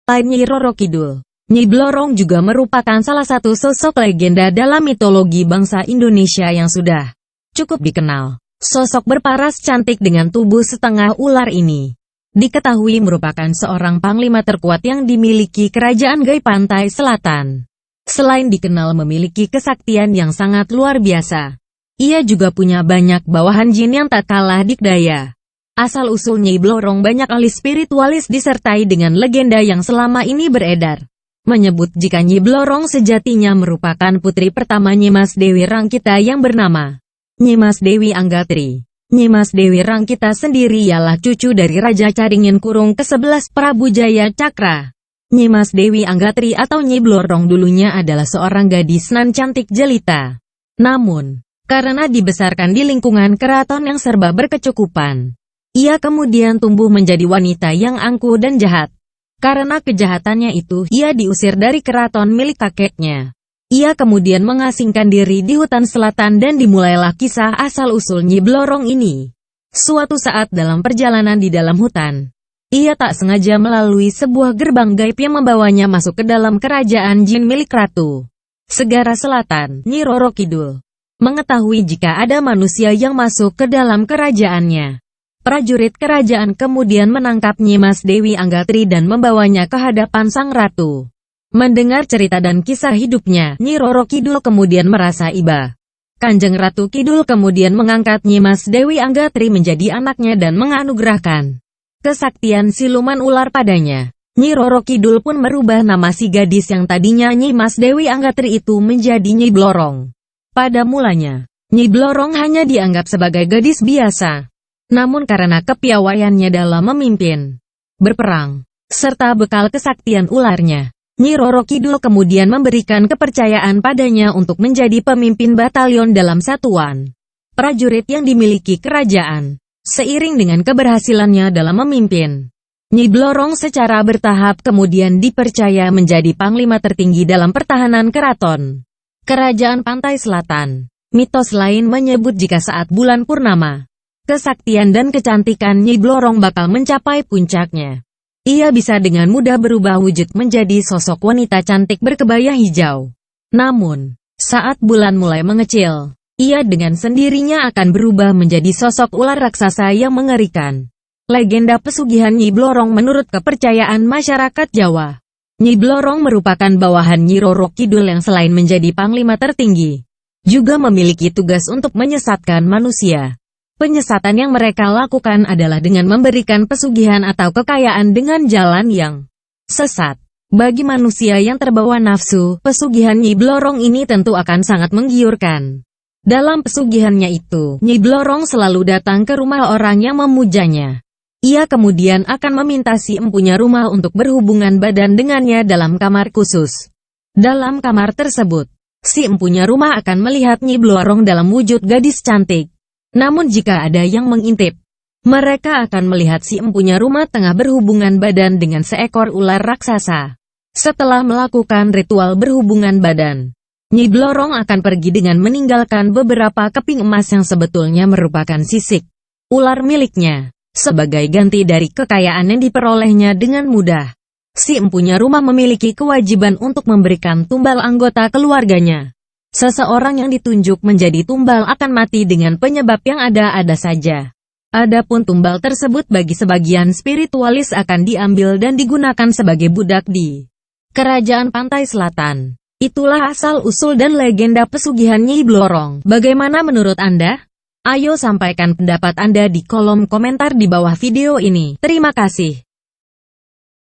Selain Nyi Roro Kidul, Nyi Blorong juga merupakan salah satu sosok legenda dalam mitologi bangsa Indonesia yang sudah cukup dikenal. Sosok berparas cantik dengan tubuh setengah ular ini diketahui merupakan seorang panglima terkuat yang dimiliki Kerajaan Gaib Pantai Selatan. Selain dikenal memiliki kesaktian yang sangat luar biasa, ia juga punya banyak bawahan jin yang tak kalah dikdaya. Asal-usul Nyi Blorong banyak ahli spiritualis disertai dengan legenda yang selama ini beredar, menyebut jika Nyi Blorong sejatinya merupakan putri pertama Nyimas Dewi Rangkita yang bernama Nyimas Dewi Anggatri. Nyimas Dewi Rangkita sendiri ialah cucu dari Raja Caringin Kurung ke-11 Prabu Jaya Cakra. Nyimas Dewi Anggatri atau Nyi Blorong dulunya adalah seorang gadis nan cantik jelita. Namun, karena dibesarkan di lingkungan keraton yang serba berkecukupan, ia kemudian tumbuh menjadi wanita yang angkuh dan jahat. Karena kejahatannya itu, ia diusir dari keraton milik kakeknya. Ia kemudian mengasingkan diri di hutan selatan dan dimulailah kisah asal-usul Nyi Blorong ini. Suatu saat dalam perjalanan di dalam hutan, ia tak sengaja melalui sebuah gerbang gaib yang membawanya masuk ke dalam kerajaan jin milik Ratu Segara Selatan. Nyi Roro Kidul mengetahui jika ada manusia yang masuk ke dalam kerajaannya. Prajurit kerajaan kemudian menangkap Nyimas Dewi Anggatri dan membawanya ke hadapan sang ratu. Mendengar cerita dan kisah hidupnya, Nyi Roro Kidul kemudian merasa iba. Kanjeng Ratu Kidul kemudian mengangkat Nyimas Dewi Anggatri menjadi anaknya dan menganugerahkan kesaktian siluman ular padanya. Nyi Roro Kidul pun merubah nama si gadis yang tadinya Nyimas Dewi Anggatri itu menjadi Nyi Blorong. Pada mulanya, Nyi Blorong hanya dianggap sebagai gadis biasa. Namun karena kepiawaiannya dalam memimpin, berperang, serta bekal kesaktian ularnya, Nyi Roro Kidul kemudian memberikan kepercayaan padanya untuk menjadi pemimpin batalion dalam satuan prajurit yang dimiliki kerajaan. Seiring dengan keberhasilannya dalam memimpin, Nyi Blorong secara bertahap kemudian dipercaya menjadi panglima tertinggi dalam pertahanan keraton Kerajaan Pantai Selatan. Mitos lain menyebut jika saat bulan purnama, kesaktian dan kecantikan Nyi Blorong bakal mencapai puncaknya. Ia bisa dengan mudah berubah wujud menjadi sosok wanita cantik berkebaya hijau. Namun, saat bulan mulai mengecil, ia dengan sendirinya akan berubah menjadi sosok ular raksasa yang mengerikan. Legenda pesugihan Nyi Blorong menurut kepercayaan masyarakat Jawa. Nyi Blorong merupakan bawahan Nyi Roro Kidul yang selain menjadi panglima tertinggi, juga memiliki tugas untuk menyesatkan manusia. Penyesatan yang mereka lakukan adalah dengan memberikan pesugihan atau kekayaan dengan jalan yang sesat. Bagi manusia yang terbawa nafsu, pesugihan Nyi Blorong ini tentu akan sangat menggiurkan. Dalam pesugihannya itu, Nyi Blorong selalu datang ke rumah orang yang memujanya. Ia kemudian akan meminta si empunya rumah untuk berhubungan badan dengannya dalam kamar khusus. Dalam kamar tersebut, si empunya rumah akan melihat Nyi Blorong dalam wujud gadis cantik. Namun jika ada yang mengintip, mereka akan melihat si empunya rumah tengah berhubungan badan dengan seekor ular raksasa. Setelah melakukan ritual berhubungan badan, Nyi Blorong akan pergi dengan meninggalkan beberapa keping emas yang sebetulnya merupakan sisik ular miliknya. Sebagai ganti dari kekayaan yang diperolehnya dengan mudah, si empunya rumah memiliki kewajiban untuk memberikan tumbal anggota keluarganya. Seseorang yang ditunjuk menjadi tumbal akan mati dengan penyebab yang ada-ada saja. Adapun tumbal tersebut bagi sebagian spiritualis akan diambil dan digunakan sebagai budak di Kerajaan Pantai Selatan. Itulah asal-usul dan legenda pesugihan Nyi Blorong. Bagaimana menurut Anda? Ayo sampaikan pendapat Anda di kolom komentar di bawah video ini. Terima kasih.